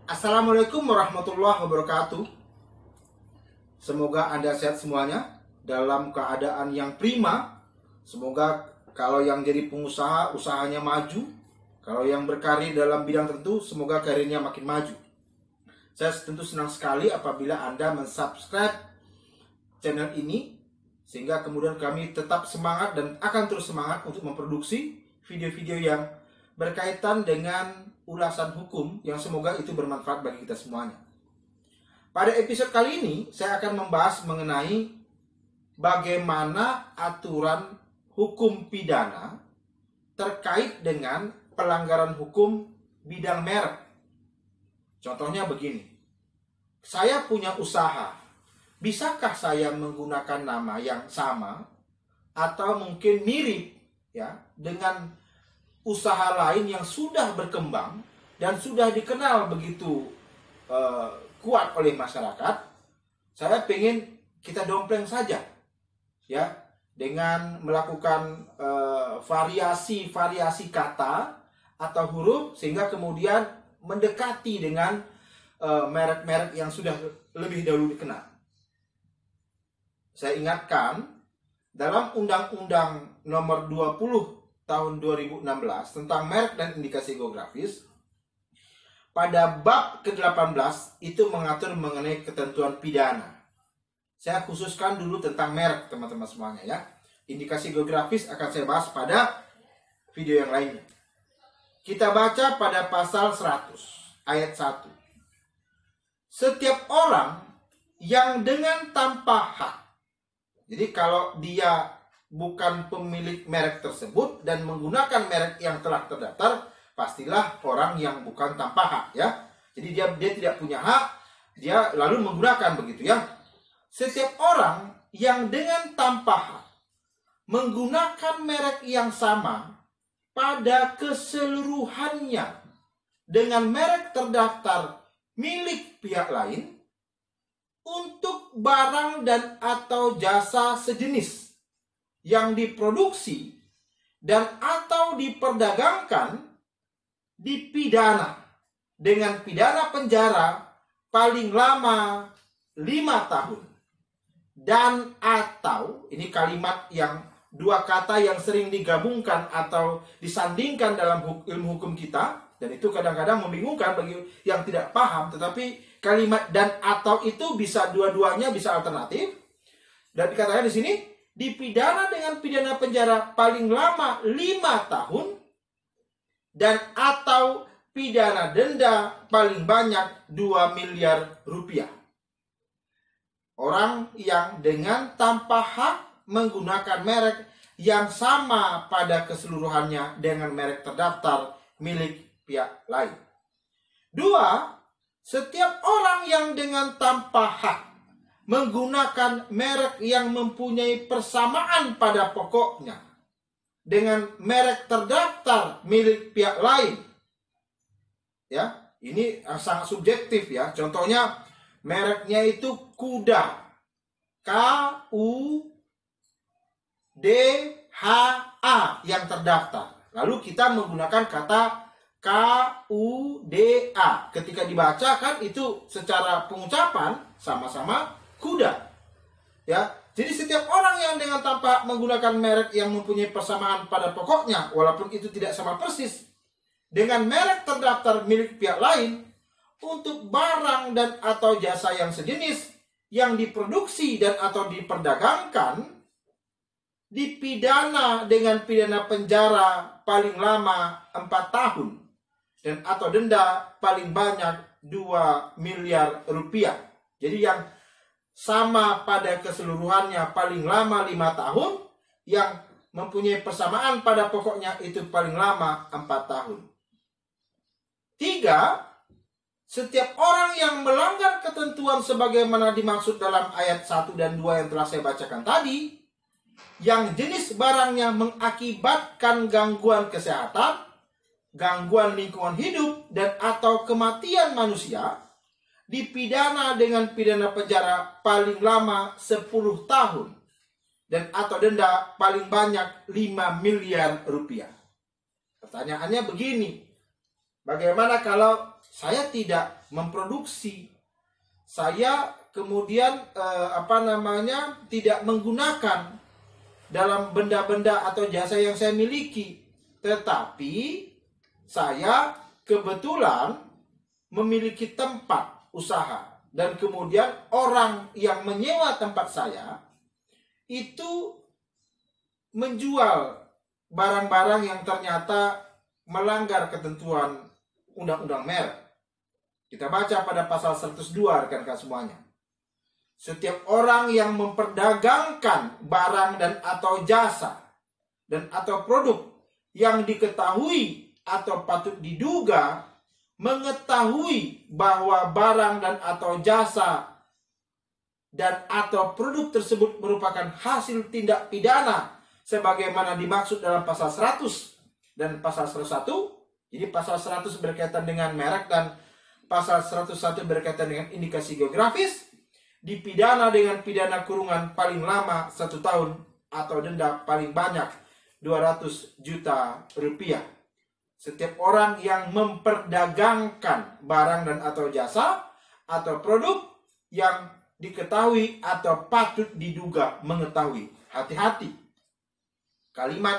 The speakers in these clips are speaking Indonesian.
Assalamualaikum warahmatullahi wabarakatuh. Semoga Anda sehat semuanya, dalam keadaan yang prima. Semoga kalau yang jadi pengusaha, usahanya maju. Kalau yang berkarir dalam bidang tertentu, semoga karirnya makin maju. Saya tentu senang sekali apabila Anda mensubscribe channel ini, sehingga kemudian kami tetap semangat dan akan terus semangat untuk memproduksi video-video yang berkaitan dengan ulasan hukum yang semoga itu bermanfaat bagi kita semuanya. Pada episode kali ini, saya akan membahas mengenai bagaimana aturan hukum pidana terkait dengan pelanggaran hukum bidang merek. Contohnya begini, saya punya usaha. Bisakah saya menggunakan nama yang sama atau mungkin mirip ya dengan usaha lain yang sudah berkembang dan sudah dikenal begitu kuat oleh masyarakat? Saya pengen kita dompleng saja ya, dengan melakukan variasi-variasi kata atau huruf sehingga kemudian mendekati dengan merek-merek yang sudah lebih dahulu dikenal. Saya ingatkan dalam Undang-Undang Nomor 20 tahun 2016 tentang merek dan indikasi geografis, pada bab ke-18 itu mengatur mengenai ketentuan pidana. Saya khususkan dulu tentang merek, teman-teman semuanya ya. Indikasi geografis akan saya bahas pada video yang lainnya. Kita baca pada pasal 100 ayat 1. Setiap orang yang dengan tanpa hak, jadi kalau dia bukan pemilik merek tersebut dan menggunakan merek yang telah terdaftar, pastilah orang yang bukan tanpa hak ya. Jadi dia tidak punya hak, dia lalu menggunakan begitu ya. Setiap orang yang dengan tanpa hak menggunakan merek yang sama pada keseluruhannya dengan merek terdaftar milik pihak lain untuk barang dan atau jasa sejenis yang diproduksi dan atau diperdagangkan, dipidana dengan pidana penjara paling lama 5 tahun. Dan atau, ini kalimat yang dua kata yang sering digabungkan atau disandingkan dalam ilmu hukum kita, dan itu kadang-kadang membingungkan bagi yang tidak paham. Tetapi kalimat dan atau itu bisa dua-duanya, bisa alternatif. Dan dikatakan di sini, dipidana dengan pidana penjara paling lama 5 tahun dan atau pidana denda paling banyak 2 miliar rupiah. Orang yang dengan tanpa hak menggunakan merek yang sama pada keseluruhannya dengan merek terdaftar milik pihak lain. 2. Setiap orang yang dengan tanpa hak menggunakan merek yang mempunyai persamaan pada pokoknya dengan merek terdaftar milik pihak lain. Ya, ini sangat subjektif ya. Contohnya mereknya itu kuda. KUDHA yang terdaftar. Lalu kita menggunakan kata KUDA. Ketika dibaca kan itu secara pengucapan sama-sama kuda. Ya, jadi setiap orang yang dengan tanpa menggunakan merek yang mempunyai persamaan pada pokoknya, walaupun itu tidak sama persis dengan merek terdaftar milik pihak lain untuk barang dan atau jasa yang sejenis yang diproduksi dan atau diperdagangkan, dipidana dengan pidana penjara paling lama 4 tahun dan atau denda paling banyak 2 miliar rupiah. Jadi yang sama pada keseluruhannya paling lama 5 tahun, yang mempunyai persamaan pada pokoknya itu paling lama 4 tahun. 3. Setiap orang yang melanggar ketentuan sebagaimana dimaksud dalam ayat 1 dan 2 yang telah saya bacakan tadi, yang jenis barangnya mengakibatkan gangguan kesehatan, gangguan lingkungan hidup, dan atau kematian manusia, dipidana dengan pidana penjara paling lama 10 tahun dan atau denda paling banyak 5 miliar rupiah. Pertanyaannya begini, Bagaimana kalau saya tidak memproduksi, saya kemudian tidak menggunakan dalam benda-benda atau jasa yang saya miliki, tetapi saya kebetulan memiliki tempat usaha dan kemudian orang yang menyewa tempat saya itu menjual barang-barang yang ternyata melanggar ketentuan undang-undang merek. Kita baca pada pasal 102, rekan-rekan semuanya. Setiap orang yang memperdagangkan barang dan atau jasa dan atau produk yang diketahui atau patut diduga mengetahui bahwa barang dan atau jasa dan atau produk tersebut merupakan hasil tindak pidana sebagaimana dimaksud dalam pasal 100 dan pasal 101. Jadi pasal 100 berkaitan dengan merek dan pasal 101 berkaitan dengan indikasi geografis, dipidana dengan pidana kurungan paling lama 1 tahun atau denda paling banyak 200 juta rupiah. Setiap orang yang memperdagangkan barang dan atau jasa atau produk yang diketahui atau patut diduga mengetahui. Hati-hati. Kalimat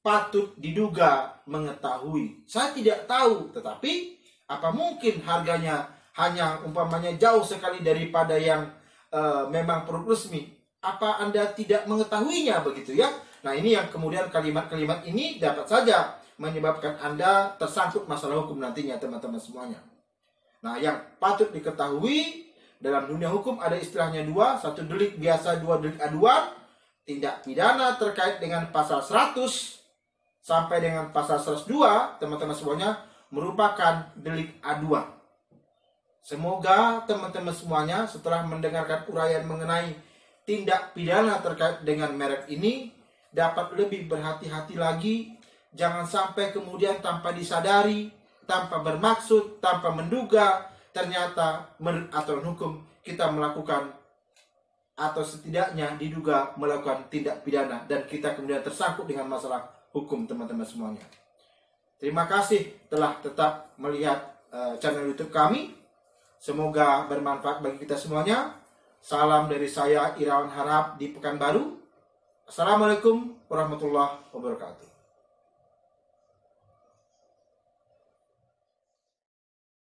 patut diduga mengetahui. Saya tidak tahu, tetapi apa mungkin harganya hanya umpamanya jauh sekali daripada yang memang produk resmi. Apa Anda tidak mengetahuinya begitu ya? Nah, ini yang kemudian kalimat-kalimat ini dapat saja menyebabkan Anda tersangkut masalah hukum nantinya, teman-teman semuanya. Nah, yang patut diketahui dalam dunia hukum ada istilahnya dua. Satu delik biasa, dua delik aduan. Tindak pidana terkait dengan pasal 100 sampai dengan pasal 102, teman-teman semuanya, merupakan delik aduan. Semoga teman-teman semuanya setelah mendengarkan uraian mengenai tindak pidana terkait dengan merek ini dapat lebih berhati-hati lagi. Jangan sampai kemudian tanpa disadari, tanpa bermaksud, tanpa menduga, ternyata menurut aturan hukum kita melakukan atau setidaknya diduga melakukan tindak pidana dan kita kemudian tersangkut dengan masalah hukum, teman-teman semuanya. Terima kasih telah tetap melihat channel YouTube kami. Semoga bermanfaat bagi kita semuanya. Salam dari saya, Irawan Harahap di Pekanbaru. Assalamualaikum warahmatullahi wabarakatuh.